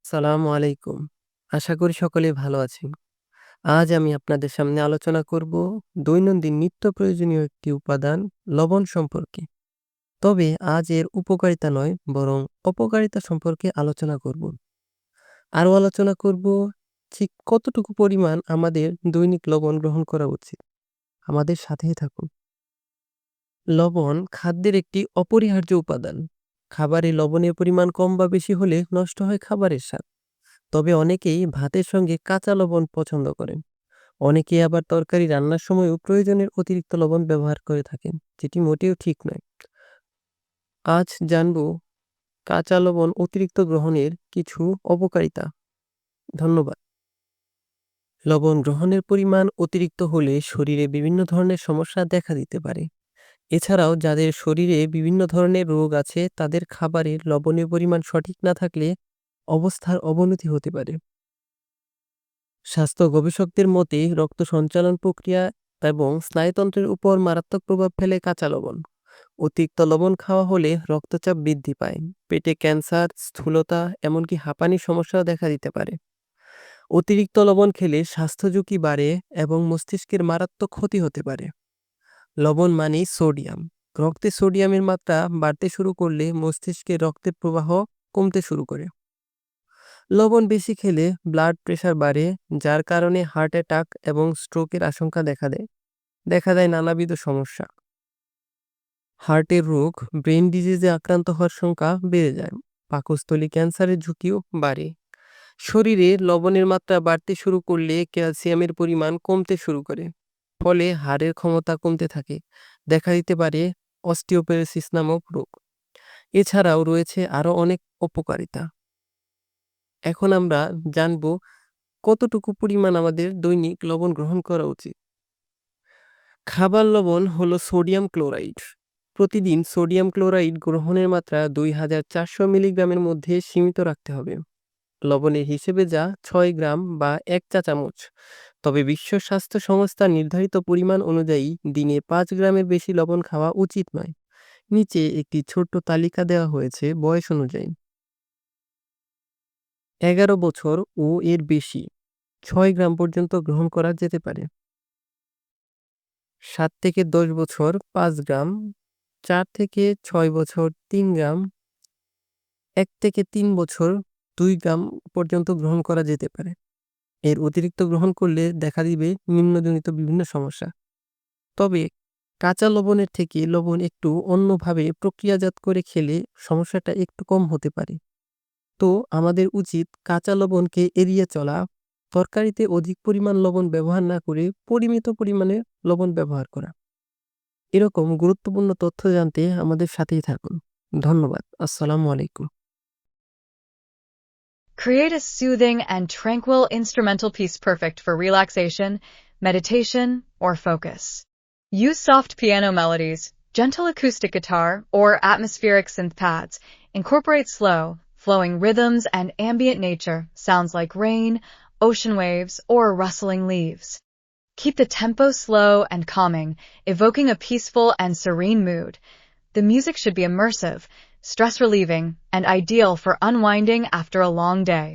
সালামু আলাইকুম। আশা করি সকলেই ভালো আছেন। আজ আমি আপনাদের সামনে আলোচনা করব দৈনন্দিন নিত্য প্রয়োজনীয় একটি উপাদান লবণ সম্পর্কে। তবে আজ এর উপকারিতা নয় বরং অপকারিতা সম্পর্কে আলোচনা করব। আরও আলোচনা করব ঠিক কতটুকু পরিমাণ আমাদের দৈনিক লবণ গ্রহণ করা উচিত। আমাদের সাথেই থাকুন। লবণ খাদ্যের একটি অপরিহার্য উপাদান। খাবারে লবণের পরিমাণ কম বা বেশি হলে নষ্ট হয় খাবারের স্বাদ। তবে অনেকেই ভাতের সঙ্গে কাঁচা লবণ পছন্দ করেন। অনেকেই আবার তরকারি রান্নার সময়ও প্রয়োজনের অতিরিক্ত লবণ ব্যবহার করে থাকেন, যেটি মোটেও ঠিক নয়। আজ জানব কাঁচা লবণ অতিরিক্ত গ্রহণের কিছু অপকারিতা। ধন্যবাদ। লবণ গ্রহণের পরিমাণ অতিরিক্ত হলে শরীরে বিভিন্ন ধরনের সমস্যা দেখা দিতে পারে। এছাড়াও যাদের শরীরে বিভিন্ন ধরনের রোগ আছে তাদের খাবারে লবণের পরিমাণ সঠিক না থাকলে অবস্থার অবনতি হতে পারে। স্বাস্থ্য গবেষকদের মতে রক্ত সঞ্চালন প্রক্রিয়া এবং স্নায়ুতন্ত্রের উপর মারাত্মক প্রভাব ফেলে কাঁচা লবণ। অতিরিক্ত লবণ খাওয়া হলে রক্তচাপ বৃদ্ধি পায়, পেটে ক্যান্সার, স্থূলতা, এমনকি হাঁপানির সমস্যাও দেখা দিতে পারে। অতিরিক্ত লবণ খেলে স্বাস্থ্য ঝুঁকি বাড়ে এবং মস্তিষ্কের মারাত্মক ক্ষতি হতে পারে। লবণ মানেই সোডিয়াম। রক্তে সোডিয়ামের মাত্রা বাড়তে শুরু করলে মস্তিষ্কে রক্তের প্রবাহ কমতে শুরু করে। লবণ বেশি খেলে ব্লাড প্রেশার বাড়ে, যার কারণে হার্ট অ্যাটাক এবং স্ট্রোকের আশঙ্কা দেখা দেয় নানাবিধ সমস্যা। হার্টের রোগ, ব্রেন ডিজিজে আক্রান্ত হওয়ার সংখ্যা বেড়ে যায়। পাকস্থলী ক্যান্সারের ঝুঁকিও বাড়ে। শরীরে লবণের মাত্রা বাড়তে শুরু করলে ক্যালসিয়ামের পরিমাণ কমতে শুরু করে, ফলে হাড়ের ক্ষমতা কমতে থাকে। দেখা দিতে পারে অস্টিওপোরোসিস নামক রোগ। এছাড়াও রয়েছে আরও অনেক অপকারিতা। এখন আমরা জানব কতটুকু পরিমাণ আমাদের দৈনিক লবণ গ্রহণ করা উচিত। খাবার লবণ হলো সোডিয়াম ক্লোরাইড। প্রতিদিন সোডিয়াম ক্লোরাইড গ্রহণের মাত্রা 2400 মিলিগ্রামের মধ্যে সীমিত রাখতে হবে। লবণের হিসেবে যা 6 গ্রাম বা 1 চা চামচ। তবে বিশ্ব স্বাস্থ্য সংস্থার নির্ধারিত পরিমাণ অনুযায়ী দিনে 5 গ্রামের বেশি লবণ খাওয়া উচিত নয়। নিচে একটি ছোট্ট তালিকা দেওয়া হয়েছে বয়স অনুযায়ী। 11 বছর ও এর বেশি 6 গ্রাম পর্যন্ত গ্রহণ করা যেতে পারে। 7 থেকে 10 বছর 5 গ্রাম, 4 থেকে 6 বছর 3 গ্রাম, 1 থেকে 3 বছর 2 গ্রাম পর্যন্ত গ্রহণ করা যেতে পারে। এর অতিরিক্ত গ্রহণ করলে দেখা দিবে নিম্নজনিত বিভিন্ন সমস্যা। তবে কাঁচা লবণের থেকে লবণ একটু অন্যভাবে প্রক্রিয়াজাত করে খেলে সমস্যাটা একটু কম হতে পারে। তো আমাদের উচিত কাঁচা লবণকে এড়িয়ে চলা, তরকারিতে অধিক পরিমাণ লবণ ব্যবহার না করে পরিমিত পরিমাণে লবণ ব্যবহার করা। এরকম গুরুত্বপূর্ণ তথ্য জানতে আমাদের সাথেই থাকুন। ধন্যবাদ। আসসালামু আলাইকুম। Create a soothing and tranquil instrumental piece perfect for relaxation, meditation, or focus. Use soft piano melodies, gentle acoustic guitar, or atmospheric synth pads. Incorporate slow, flowing rhythms and ambient nature, sounds like rain, ocean waves, or rustling leaves. Keep the tempo slow and calming, evoking a peaceful and serene mood. The music should be immersive, stress-relieving, and ideal for unwinding after a long day.